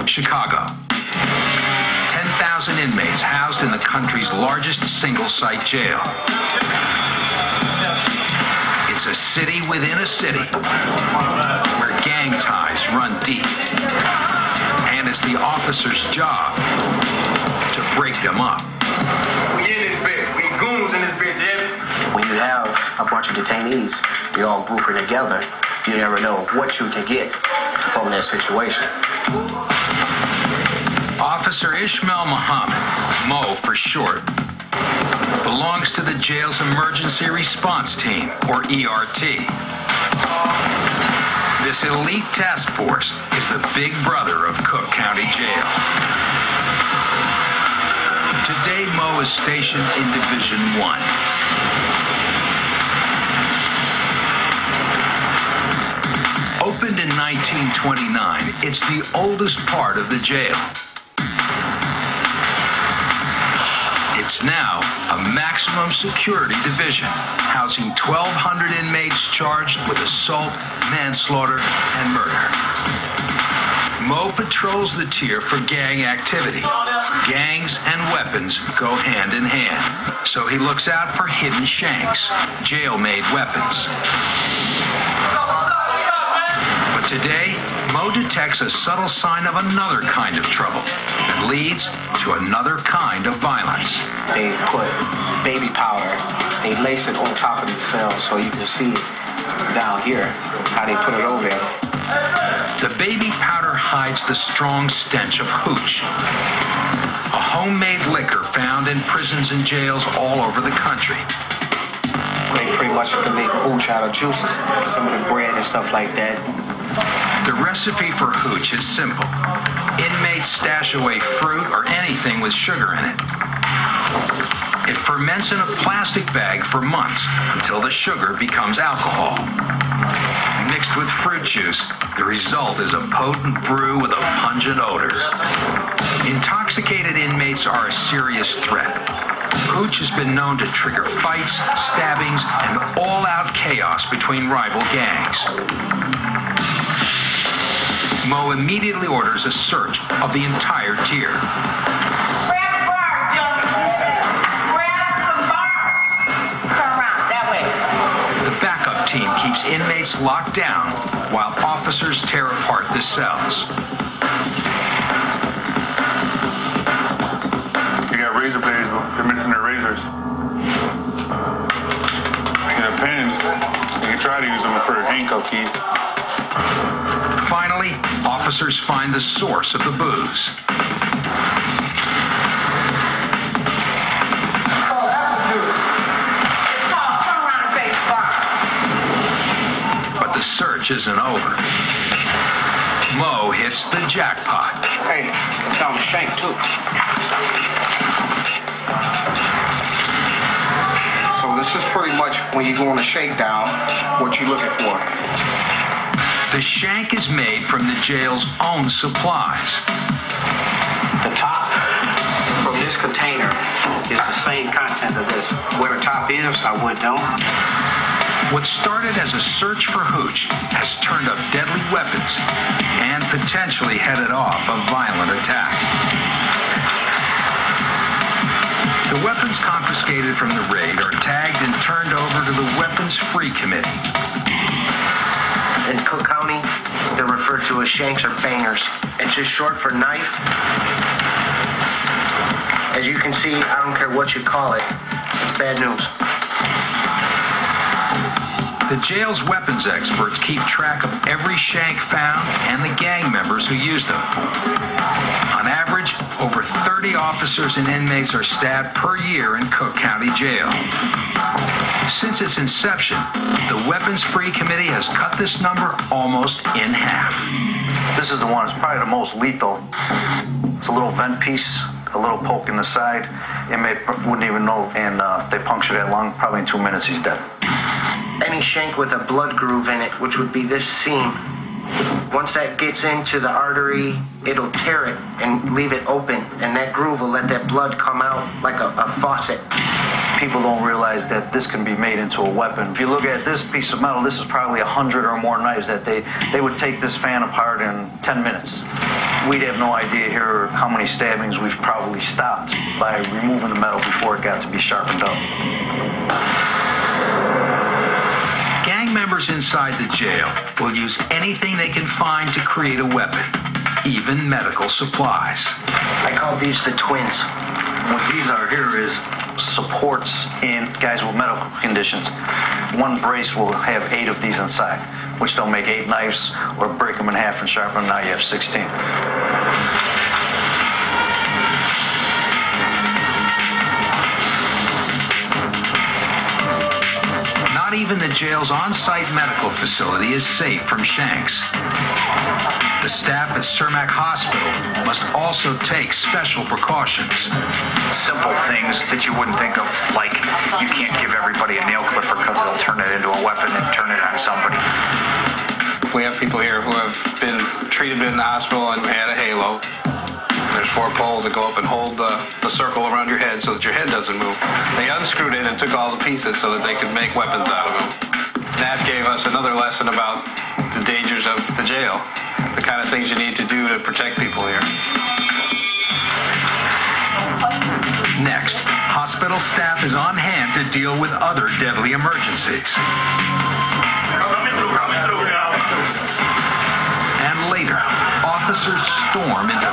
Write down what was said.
Chicago. 10,000 inmates housed in the country's largest single-site jail. It's a city within a city where gang ties run deep. And it's the officer's job to break them up. We in this bitch. We goons in this bitch, yeah? When you have a bunch of detainees, you're all grouping together, you never know what you can get from that situation. Officer Ishmael Muhammad, Mo for short, belongs to the jail's Emergency Response Team, or ERT. This elite task force is the big brother of Cook County Jail. Today, Mo is stationed in Division 1. Opened in 1929, it's the oldest part of the jail. It's now a maximum security division, housing 1,200 inmates charged with assault, manslaughter, and murder. Mo patrols the tier for gang activity. Gangs and weapons go hand in hand, so he looks out for hidden shanks, jail-made weapons. But today, Mo detects a subtle sign of another kind of trouble that leads to another kind of violence. They put baby powder, they lace it on top of the cell so you can see down here how they put it over there. The baby powder hides the strong stench of hooch, a homemade liquor found in prisons and jails all over the country. They pretty much can make hooch out of juices, some of the bread and stuff like that. The recipe for hooch is simple. Inmates stash away fruit or anything with sugar in it. It ferments in a plastic bag for months until the sugar becomes alcohol. Mixed with fruit juice, the result is a potent brew with a pungent odor. Intoxicated inmates are a serious threat. Hooch has been known to trigger fights, stabbings, and all-out chaos between rival gangs. Mo immediately orders a search of the entire tier. Grab the bars, gentlemen. Grab some bars. Turn around, that way. The backup team keeps inmates locked down while officers tear apart the cells. You got razor blades, they're missing their razors. You got pens, you can try to use them for a handcuff key. Finally, officers find the source of the booze. But the search isn't over. Mo hits the jackpot. Hey, I found a shank too. So this is pretty much when you go on a shakedown, what you're looking for. The shank is made from the jail's own supplies. The top from this container is the same content of this. Where the top is, I wouldn't know. What started as a search for hooch has turned up deadly weapons and potentially headed off a violent attack. The weapons confiscated from the raid are tagged and turned over to the Weapons Free Committee. In Cook County, they're referred to as shanks or bangers. It's just short for knife. As you can see, I don't care what you call it, it's bad news. The jail's weapons experts keep track of every shank found and the gang members who use them. On average, over 30 officers and inmates are stabbed per year in Cook County Jail. Since its inception, the Weapons Free Committee has cut this number almost in half. This is the one that's probably the most lethal. It's a little vent piece, a little poke in the side. Inmate wouldn't even know, and they puncture that lung. Probably in 2 minutes, he's dead. Any shank with a blood groove in it, which would be this seam, once that gets into the artery, it'll tear it and leave it open, and that groove will let that blood come out like a faucet. People don't realize that this can be made into a weapon. If you look at this piece of metal, this is probably 100 or more knives that they would take this fan apart in 10 minutes. We'd have no idea here how many stabbings we've probably stopped by removing the metal before it got to be sharpened up. Gang members inside the jail will use anything they can find to create a weapon, even medical supplies. I call these the twins. What these are here is supports in guys with medical conditions. One brace will have 8 of these inside, which they'll make 8 knives or break them in half and sharpen them. Now you have 16. Not even the jail's on-site medical facility is safe from shanks. The staff at Cermak Hospital must also take special precautions. Simple things that you wouldn't think of, like you can't give everybody a nail clipper because they'll turn it into a weapon and turn it on somebody. We have people here who have been treated in the hospital and had a halo. There's 4 poles that go up and hold the circle around your head so that your head doesn't move. They unscrewed it and took all the pieces so that they could make weapons out of them. That gave us another lesson about the dangers of the jail, the kind of things you need to do to protect people here. Next, hospital staff is on hand to deal with other deadly emergencies. And later, officers storm into